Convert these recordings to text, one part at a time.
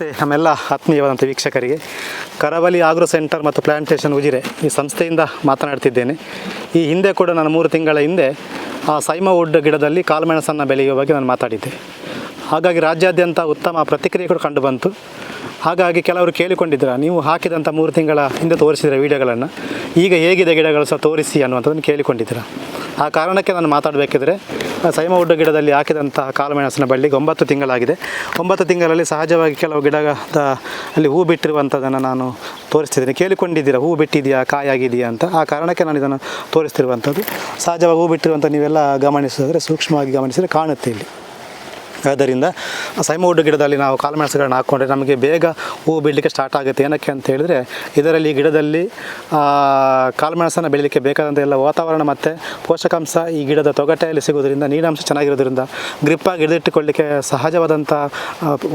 ನಮಸ್ತೆ ನಮ್ಮೆಲ್ಲ ಆತ್ಮೀಯವಾದಂಥ ವೀಕ್ಷಕರಿಗೆ. ಕರಾವಳಿ ಆಗ್ರೋ ಸೆಂಟರ್ ಮತ್ತು ಪ್ಲಾಂಟೇಷನ್ ಉಜಿರೆ ಈ ಸಂಸ್ಥೆಯಿಂದ ಮಾತನಾಡ್ತಿದ್ದೇನೆ. ಈ ಹಿಂದೆ ಕೂಡ ನಾನು 3 ತಿಂಗಳ ಹಿಂದೆ ಸೈಮವುಡ್ ಗಿಡದಲ್ಲಿ ಕಾಳುಮೆಣಸನ್ನು ಬೆಳೆಯುವ ಬಗ್ಗೆ ನಾನು ಮಾತಾಡಿದ್ದೆ. ಹಾಗಾಗಿ ರಾಜ್ಯಾದ್ಯಂತ ಉತ್ತಮ ಪ್ರತಿಕ್ರಿಯೆ ಕೂಡ ಕಂಡು ಬಂತು. ಹಾಗಾಗಿ ಕೆಲವರು ಕೇಳಿಕೊಂಡಿದ್ದೀರ, ನೀವು ಹಾಕಿದಂಥ 3 ತಿಂಗಳ ಹಿಂದೆ ತೋರಿಸಿದ ವೀಡಿಯೋಗಳನ್ನು ಈಗ ಹೇಗಿದೆ ಗಿಡಗಳು ಸಹ ತೋರಿಸಿ ಅನ್ನುವಂಥದ್ದನ್ನು ಕೇಳಿಕೊಂಡಿದ್ದೀರ. ಆ ಕಾರಣಕ್ಕೆ ನಾನು ಮಾತಾಡಬೇಕಿದ್ರೆ, ಸೈಮವುಡ್ ಗಿಡದಲ್ಲಿ ಹಾಕಿದಂಥ ಕಾಳುಮೆಣಸಿನ ಬಳ್ಳಿಗೆ 9 ತಿಂಗಳಾಗಿದೆ. 9 ತಿಂಗಳಲ್ಲಿ ಸಹಜವಾಗಿ ಕೆಲವು ಗಿಡದ ಅಲ್ಲಿ ಹೂ ಬಿಟ್ಟಿರುವಂಥದ್ದನ್ನು ನಾನು ತೋರಿಸ್ತಿದ್ದೀನಿ. ಕೇಳಿಕೊಂಡಿದ್ದೀರ ಹೂ ಬಿಟ್ಟಿದೆಯಾ, ಕಾಯಾಗಿದೆಯಾ ಅಂತ. ಆ ಕಾರಣಕ್ಕೆ ನಾನು ಇದನ್ನು ತೋರಿಸ್ತಿರುವಂಥದ್ದು. ಸಹಜವಾಗಿ ಹೂ ಬಿಟ್ಟಿರುವಂಥ ನೀವೆಲ್ಲ ಗಮನಿಸಿದರೆ, ಸೂಕ್ಷ್ಮವಾಗಿ ಗಮನಿಸಿದರೆ ಕಾಣುತ್ತೆ ಇಲ್ಲಿ. ಆದ್ದರಿಂದ ಸೈಮವುಡ್ ಗಿಡದಲ್ಲಿ ನಾವು ಕಾಳುಮೆಣಸುಗಳನ್ನ ಹಾಕ್ಕೊಂಡ್ರೆ ನಮಗೆ ಬೇಗ ಹೂ ಬಿಡಲಿಕ್ಕೆ ಸ್ಟಾರ್ಟ್ ಆಗುತ್ತೆ. ಏನಕ್ಕೆ ಅಂತ ಹೇಳಿದರೆ, ಇದರಲ್ಲಿ ಗಿಡದಲ್ಲಿ ಕಾಳುಮೆಣಸನ್ನು ಬೆಳೀಲಿಕ್ಕೆ ಬೇಕಾದಂಥ ಎಲ್ಲ ವಾತಾವರಣ ಮತ್ತು ಪೋಷಕಾಂಶ ಈ ಗಿಡದ ತೊಗಟೆಯಲ್ಲಿ ಸಿಗೋದ್ರಿಂದ, ನೀರಿನಾಂಶ ಚೆನ್ನಾಗಿರೋದ್ರಿಂದ, ಗ್ರಿಪ್ಪಾಗಿ ಹಿಡಿದಿಟ್ಟುಕೊಳ್ಳಿಕ್ಕೆ ಸಹಜವಾದಂಥ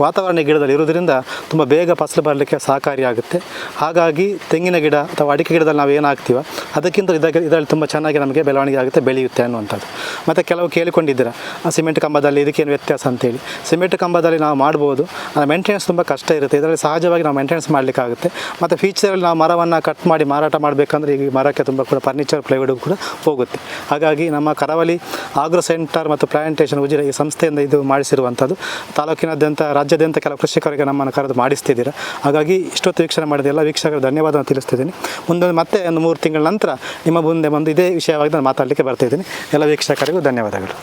ವಾತಾವರಣ ಗಿಡದಲ್ಲಿ ಇರೋದ್ರಿಂದ ತುಂಬ ಬೇಗ ಫಸಲು ಬರಲಿಕ್ಕೆ ಸಹಕಾರಿಯಾಗುತ್ತೆ. ಹಾಗಾಗಿ ತೆಂಗಿನ ಗಿಡ ಅಥವಾ ಅಡಿಕೆ ಗಿಡದಲ್ಲಿ ನಾವು ಏನು ಹಾಕ್ತೀವ ಅದಕ್ಕಿಂತ ಇದರಲ್ಲಿ ತುಂಬ ಚೆನ್ನಾಗಿ ನಮಗೆ ಬೆಳವಣಿಗೆ ಆಗುತ್ತೆ, ಬೆಳೆಯುತ್ತೆ ಅನ್ನುವಂಥದ್ದು. ಮತ್ತು ಕೆಲವು ಕೇಳಿಕೊಂಡಿದ್ದೀರ ಸಿಮೆಂಟ್ ಕಂಬದಲ್ಲಿ ಇದಕ್ಕೇನು ವ್ಯತ್ಯಾಸ ಅಂತೇಳಿ. ಸಿಮೆಂಟ್ ಕಂಬದಲ್ಲಿ ನಾವು ಮಾಡ್ಬೋದು, ಮೇಂಟೆನೆನ್ಸ್ ತುಂಬ ಕಷ್ಟ ಇರುತ್ತೆ. ಇದರಲ್ಲಿ ಸಹಜವಾಗಿ ನಾವು ಮೇಂಟೆನೆನ್ಸ್ ಮಾಡಲಿಕ್ಕಾಗುತ್ತೆ. ಮತ್ತು ಫ್ಯೂಚರಲ್ಲಿ ನಾವು ಮರವನ್ನು ಕಟ್ ಮಾಡಿ ಮಾರಾಟ ಮಾಡಬೇಕಂದ್ರೆ ಈಗ ಮರಕ್ಕೆ ತುಂಬ ಕೂಡ ಫರ್ನಿಚರ್ ಪ್ಲೈವುಡ್ ಕೂಡ ಹೋಗುತ್ತೆ. ಹಾಗಾಗಿ ನಮ್ಮ ಕರಾವಳಿ ಆಗ್ರೋ ಸೆಂಟರ್ ಮತ್ತು ಪ್ಲಾಂಟೇಷನ್ ಉಜಿರೆ ಈ ಸಂಸ್ಥೆಯಿಂದ ಇದು ಮಾಡಿಸಿರುವಂಥದ್ದು. ತಾಲೂಕಿನಾದ್ಯಂತ ರಾಜ್ಯಾದ್ಯಂತ ಕೆಲವು ಕೃಷಿಕರಿಗೆ ನಮ್ಮನ್ನು ಕರೆದು ಮಾಡಿಸ್ತಿದ್ದೀರ. ಹಾಗಾಗಿ ಇಷ್ಟೊತ್ತು ವೀಕ್ಷಣೆ ಮಾಡಿದ ಎಲ್ಲ ವೀಕ್ಷಕರು ಧನ್ಯವಾದ ತಿಳಿಸ್ತಿದ್ದೀನಿ. ಮತ್ತೆ ಒಂದು 3 ತಿಂಗಳ ನಂತರ ನಿಮ್ಮ ಮುಂದೆ ಬಂದು ಇದೇ ವಿಷಯವಾಗಿ ನಾನು ಮಾತಾಡಲಿಕ್ಕೆ ಬರ್ತಾಯಿದ್ದೀನಿ. ಎಲ್ಲ ವೀಕ್ಷಕರಿಗೂ ಧನ್ಯವಾದಗಳು.